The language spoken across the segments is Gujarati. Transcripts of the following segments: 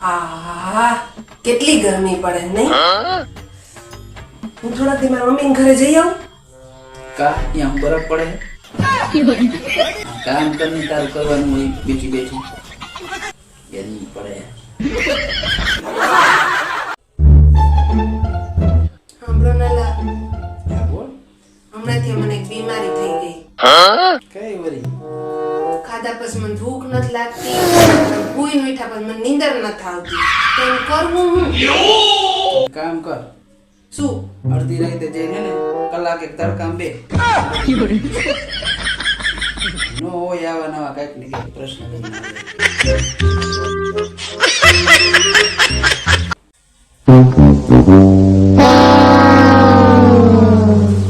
આહ કેટલી ગરમી પડે નહીં. હું થોડાક દી મારા મમ્મી ઘરે જઈ આવું. કા ત્યાં બરફ પડે કામ કરીને તારું કરવાનું હોય બેઠી બેઠી ગરમી પડે. સાંભળો નાલા, હા બોલ. હમણાંથી મને એક બીમારી થઈ ગઈ. કઈ વરી? ખાધા પછી મને ભૂખ નથી લાગતી, ભૂઈ મીઠા પછી મને નીંદર નથી આવતી. તો એમ કરવું હું કામ કર, શું? અડધી રાતે જઈને ને કલાક એક તડકામ બે નો હોય આવા નવા કઈક ને કઈક પ્રશ્ન લઈને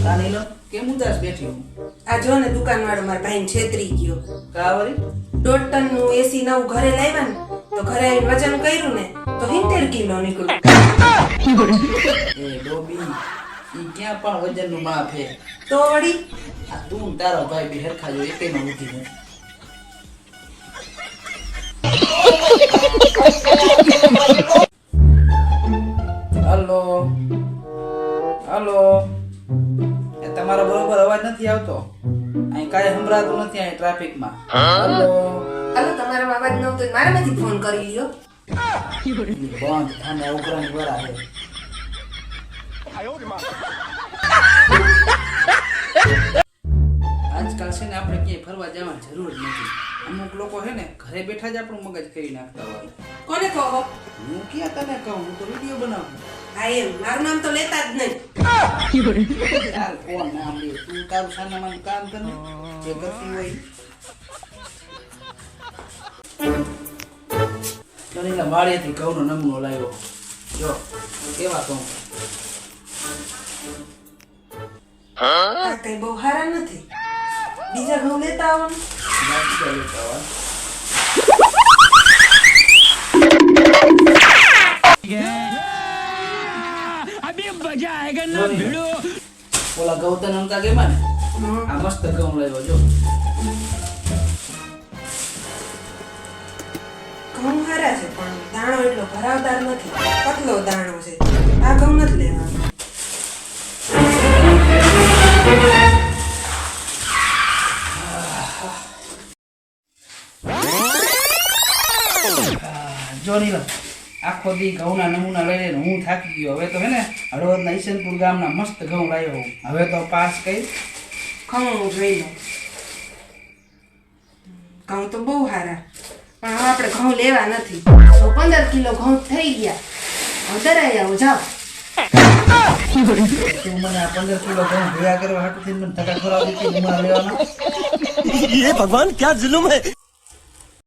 તાની લો કેમ ઉદાસ બેઠી હું? આ જો ને દુકાન વાળો મારા ભાઈને છેતરી ગયો. કા વરી? 1.5 ટનનું એસી નવું ઘરે લાવ્યા ને તો ઘરે આવીને વજન કર્યું ને તો 70 કિલો નીકળ્યું. એ ડોબી ઈ ક્યાં પણ વજનનું માપ હે. તો વળી આ તું ને તારો ભાઈ બી હરખા જો એકેયમાં ઉઠી નથી. હલો હલો, એ તમારો બરોબર અવાજ નથી આવતો. અહીં કાંઈ સંભળાતું નથી અહીં ટ્રાફિકમાં. હલો હાલો, તમારો અવાજ ન આવતો હોય મારામાંથી ફોન કરી લ્યો. બંધ અને ઉઘરાણી વરા છે. આજકાલ છે ને આપણે ક્યાંય ફરવા જવાની જરૂર જ નથી. અમુક લોકો છે ને ઘરે બેઠા જ આપણું મગજ કરી નાખતા હોય. કોને કહો? હું ક્યાં તને કહું, હું તો વિડીયો બનાવું. હા એમ, મારું નામ તો લેતા જ નહીં. યાર કોણ નામ લે? તું તારું સાનામાં કામ કર ને જે કરતી હોય. તને વાળીથી ઘઉંનો નમૂનો લાવ્યો. જો કેવા ઘઉં. આ કઈ બહુ સારા નથી. બીજા ઘઉં લેતા આવો ને. બીજા લેતા હોય. अभी मजा आएगा ना भिड़ो. ઓલા ઘઉં તને નમતા કેમાં ને આ મસ્ત ઘઉં લાવ્યો જો. ઘઉં સારા છે પણ દાણો એટલો ભરાવદાર નથી, પતલો દાણો છે. આ ઘઉં નથી લેવાનો. જો નીલમ આખો દી ઘઉંના નમૂના લઈ લઈને હું થાકી ગયો. હવે તો હે ને હળવદના ઈશનપુર ગામના મસ્ત ઘઉં લાવ્યો હું. હવે તો પાસ કઈ ઘઉં જોઈ લો. ઘઉં તો બહુ સારા પણ હવે આપણે ઘઉં લેવા નથી. તો 15 કિલો ઘઉં થઈ ગયા. હવે દરાઈ આવો, જાઓ. તું મને આ 15 કિલો ઘઉં ભેગા કરવા હાટુથી મને ધક્કા ખવડાવી દીધી ઉંમર લેવાનો. ये भगवान क्या जुल्म है.